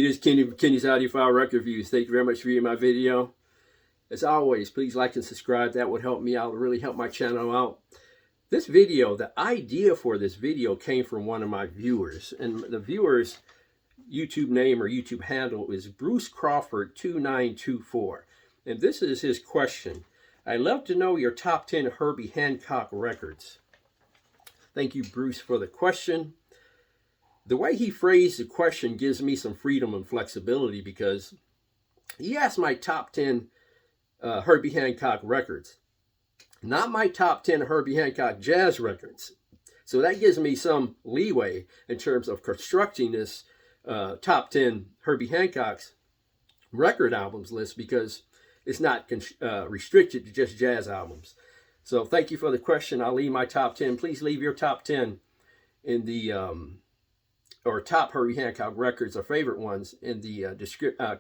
This is Kenny's Audiophile Record Reviews. Thank you very much for viewing my video. As always, please like and subscribe. That would help me out, really help my channel out. This video, the idea for this video came from one of my viewers. And the viewer's YouTube name or YouTube handle is Bruce Crawford 2924. And this is his question. I'd love to know your top 10 Herbie Hancock records. Thank you, Bruce, for the question. The way he phrased the question gives me some freedom and flexibility because he asked my top 10 Herbie Hancock records, not my top 10 Herbie Hancock jazz records. So that gives me some leeway in terms of constructing this top 10 Herbie Hancock's record albums list because it's not restricted to just jazz albums. So thank you for the question. I'll leave my top 10. Please leave your top 10 in the or top Herbie Hancock records or favorite ones in the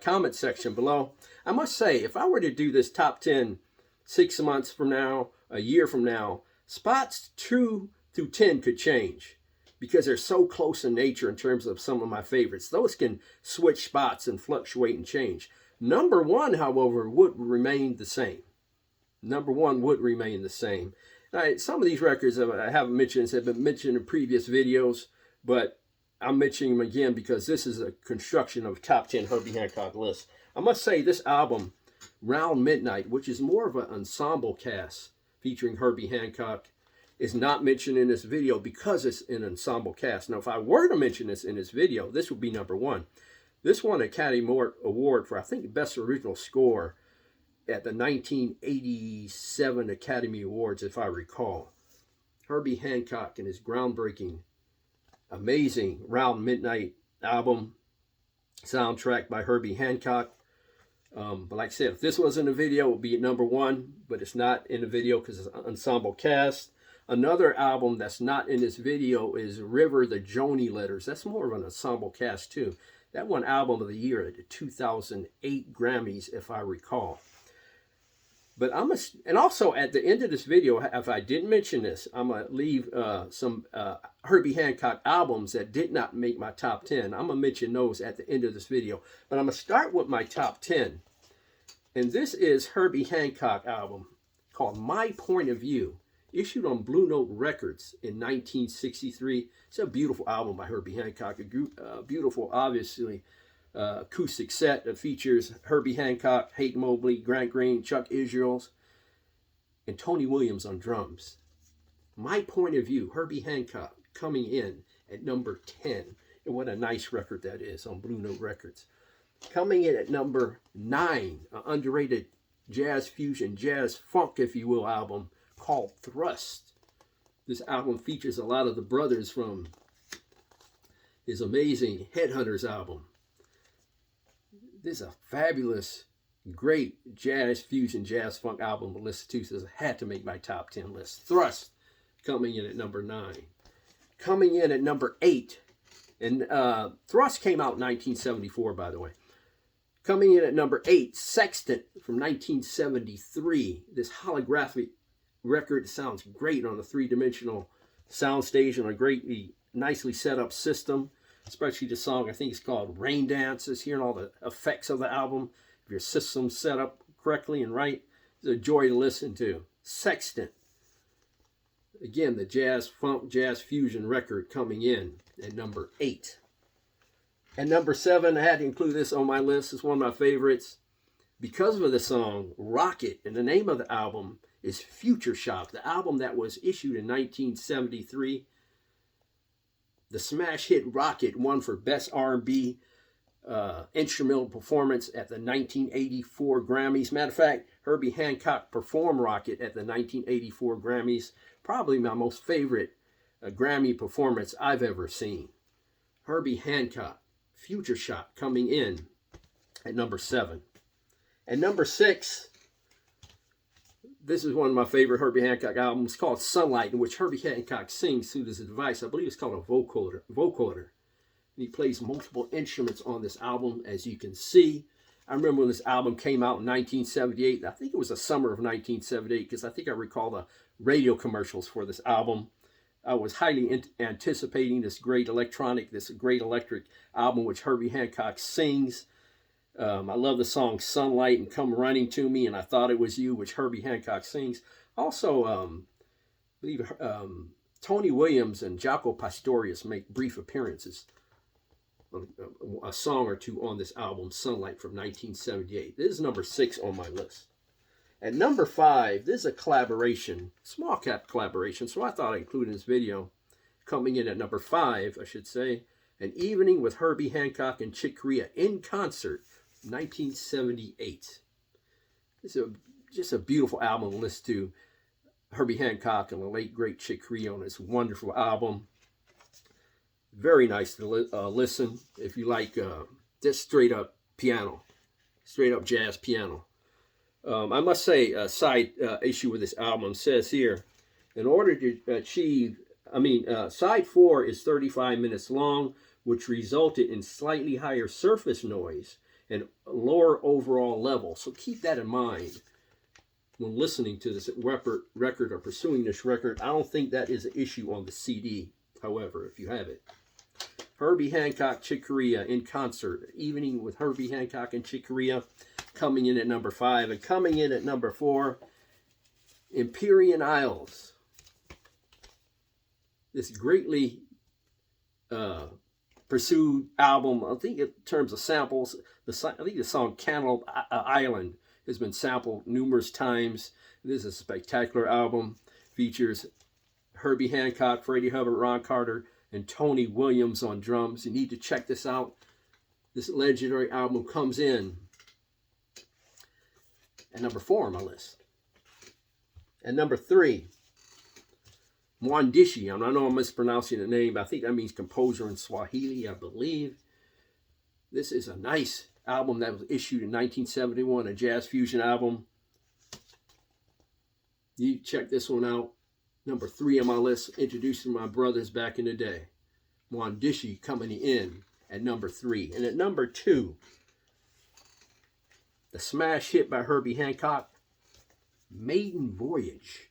comment section below. I must say, if I were to do this top 10 6 months from now, a year from now, spots 2 through 10 could change because they're so close in nature in terms of some of my favorites. Those can switch spots and fluctuate and change. Number one, however, would remain the same. Number one would remain the same. Now, some of these records I haven't mentioned have been mentioned in previous videos, but I'm mentioning them again because this is a construction of top 10 Herbie Hancock list. I must say this album, Round Midnight, which is more of an ensemble cast featuring Herbie Hancock, is not mentioned in this video because it's an ensemble cast. Now, if I were to mention this in this video, this would be number one. This won an Academy Award for, I think, Best Original Score at the 1987 Academy Awards, if I recall. Herbie Hancock and his groundbreaking, amazing Round Midnight album, soundtrack by Herbie Hancock. But like I said, if this was in the video, it would be at number one, but it's not in the video because it's an ensemble cast. Another album that's not in this video is River the Joni Letters. That's more of an ensemble cast too. That won Album of the Year at the 2008 Grammys, if I recall. But and also at the end of this video, if I didn't mention this, I'm going to leave some Herbie Hancock albums that did not make my top 10. I'm going to mention those at the end of this video. But I'm going to start with my top 10. And this is Herbie Hancock album called My Point of View, issued on Blue Note Records in 1963. It's a beautiful album by Herbie Hancock, a beautiful, obviously, acoustic set that features Herbie Hancock, Hayden Mobley, Grant Green, Chuck Israels, and Tony Williams on drums. My Point of View, Herbie Hancock, coming in at number 10. And what a nice record that is on Blue Note Records. Coming in at number 9, an underrated jazz fusion, jazz funk, if you will, album called Thrust. This album features a lot of the brothers from his amazing Headhunters album. This is a fabulous, great jazz fusion, jazz funk album to listen to, so it had to make my top 10 list. Thrust, coming in at number 9. Coming in at number 8, and Thrust came out in 1974, by the way. Coming in at number 8, Sextant from 1973. This holographic record sounds great on a three-dimensional soundstage on a greatly, nicely set up system. Especially the song, I think it's called Rain Dances, hearing all the effects of the album. If your system's set up correctly and right, it's a joy to listen to. Sextant. Again, the jazz funk, jazz fusion record coming in at number 8. And number 7, I had to include this on my list. It's one of my favorites because of the song Rocket. And the name of the album is Future Shock, the album that was issued in 1973. The smash hit Rocket won for Best R&B Instrumental Performance at the 1984 Grammys. Matter of fact, Herbie Hancock performed Rocket at the 1984 Grammys. Probably my most favorite Grammy performance I've ever seen. Herbie Hancock, Future Shock, coming in at number 7. And number 6, this is one of my favorite Herbie Hancock albums called Sunlight, in which Herbie Hancock sings through this device. I believe it's called a vocoder. And he plays multiple instruments on this album, as you can see. I remember when this album came out in 1978. I think it was the summer of 1978, because I think I recall the radio commercials for this album. I was highly anticipating this great electric album which Herbie Hancock sings. I love the song Sunlight and Come Running to Me, and I Thought It Was You, which Herbie Hancock sings. Also, I believe Tony Williams and Jaco Pastorius make brief appearances, a song or two on this album, Sunlight from 1978. This is number 6 on my list. At number 5, this is a collaboration, small cap collaboration, so I thought I'd include in this video. Coming in at number 5, I should say, An Evening with Herbie Hancock and Chick Corea in Concert, 1978. It's just a beautiful album to listen to. Herbie Hancock and the late great Chick Corea on this wonderful album. Very nice to listen if you like just straight up piano, straight up jazz piano. I must say, a side issue with this album says here, in order to achieve, side 4 is 35 minutes long, which resulted in slightly higher surface noise and lower overall level. So keep that in mind when listening to this record or pursuing this record. I don't think that is an issue on the CD, however, if you have it. Herbie Hancock, Chick Corea in Concert, Evening with Herbie Hancock and Chick Corea, coming in at number 5. And coming in at number 4, Empyrean Isles. This greatly pursued album, I think in terms of samples, I think the song Cantaloupe Island has been sampled numerous times. This is a spectacular album. Features Herbie Hancock, Freddie Hubbard, Ron Carter, and Tony Williams on drums. You need to check this out. This legendary album comes in at number 4 on my list. At number 3, Mwandishi. I know I'm mispronouncing the name, but I think that means composer in Swahili, I believe. This is a nice album that was issued in 1971, a jazz fusion album. You check this one out. Number 3 on my list, introducing my brothers back in the day. Mwandishi coming in at number 3. And at number 2, the smash hit by Herbie Hancock, Maiden Voyage.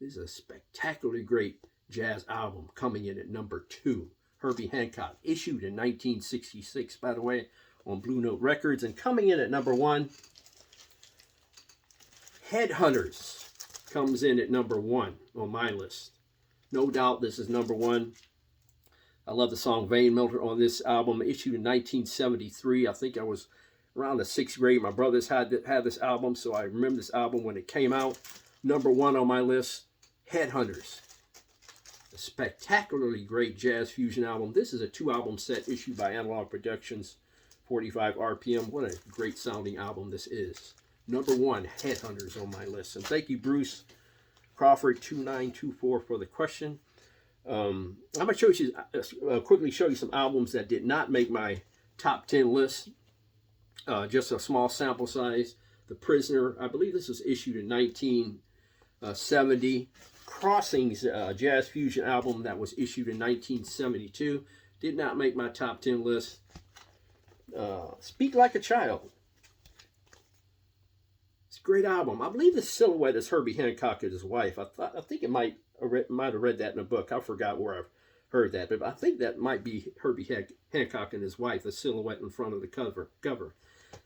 This is a spectacularly great jazz album coming in at number 2. Herbie Hancock, issued in 1966, by the way, on Blue Note Records. And coming in at number 1, Headhunters comes in at number 1 on my list. No doubt this is number 1. I love the song Vein Melter on this album, issued in 1973. I think I was around the 6th grade. My brothers had this album, so I remember this album when it came out. Number 1 on my list, Headhunters. A spectacularly great jazz fusion album. This is a 2-album set issued by Analog Productions, 45 RPM. What a great sounding album this is. Number 1, Headhunters on my list. And thank you, Bruce Crawford 2924 for the question. I'm going to quickly show you some albums that did not make my top 10 list. Just a small sample size. The Prisoner, I believe this was issued in 1970. Crossings, jazz fusion album that was issued in 1972. Did not make my top 10 list. Speak Like a Child. It's a great album. I believe the silhouette is Herbie Hancock and his wife. I think it might have read that in a book. I forgot where I've heard that, but I think that might be Herbie Hancock and his wife, the silhouette in front of the cover.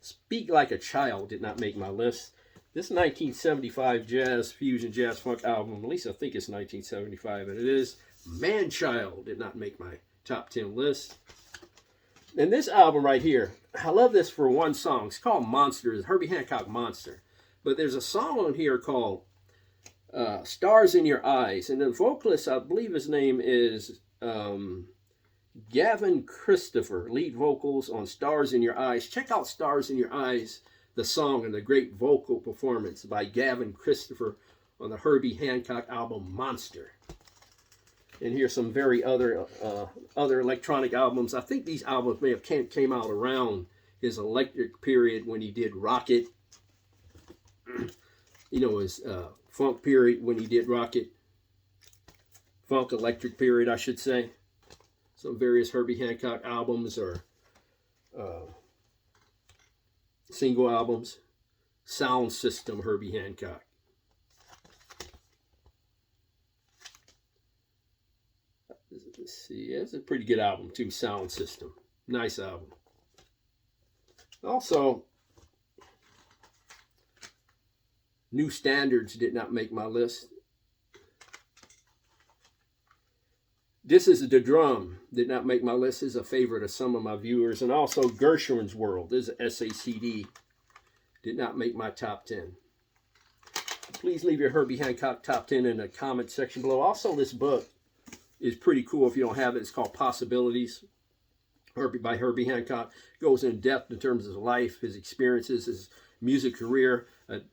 Speak Like a Child did not make my list. This 1975 jazz fusion jazz funk album, at least I think it's 1975, and it is Man-Child, did not make my top 10 list. And this album right here, I love this for one song. It's called Monster. It's Herbie Hancock Monster. But there's a song on here called Stars in Your Eyes. And the vocalist, I believe his name is Gavin Christopher, lead vocals on Stars in Your Eyes. Check out Stars in Your Eyes, the song, and the great vocal performance by Gavin Christopher on the Herbie Hancock album Monster. And here's some very other electronic albums. I think these albums may have came out around his electric period when he did Rocket. You know, his funk period when he did Rocket. Funk electric period, I should say. Some various Herbie Hancock albums or single albums. Sound System, Herbie Hancock. Let's see, it's a pretty good album too. Sound System, nice album. Also, New Standards did not make my list. This is the Drum, did not make my list. Is a favorite of some of my viewers. And also Gershwin's World, this is SACD, did not make my top 10. Please leave your Herbie Hancock top 10 in the comment section below. Also, this book is pretty cool if you don't have it. It's called Possibilities by Herbie Hancock. It goes in depth in terms of his life, his experiences, his music career.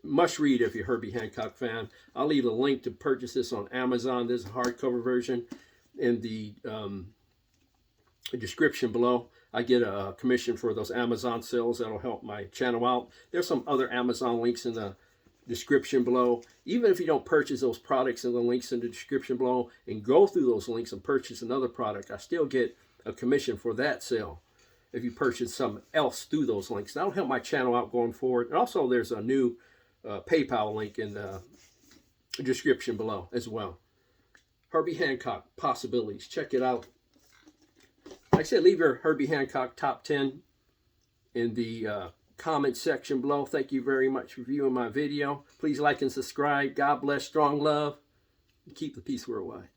Must read if you're a Herbie Hancock fan. I'll leave a link to purchase this on Amazon. There's a hardcover version in the description below. I get a commission for those Amazon sales. That'll help my channel out. There's some other Amazon links in the description below. Even if you don't purchase those products and the links in the description below and go through those links and purchase another product, I still get a commission for that sale if you purchase something else through those links. That'll help my channel out going forward. And also, there's a new PayPal link in the description below as well. Herbie Hancock, Possibilities. Check it out. Like I said, leave your Herbie Hancock top 10 in the comment section below. Thank you very much for viewing my video. Please like and subscribe. God bless, strong love, and keep the peace worldwide.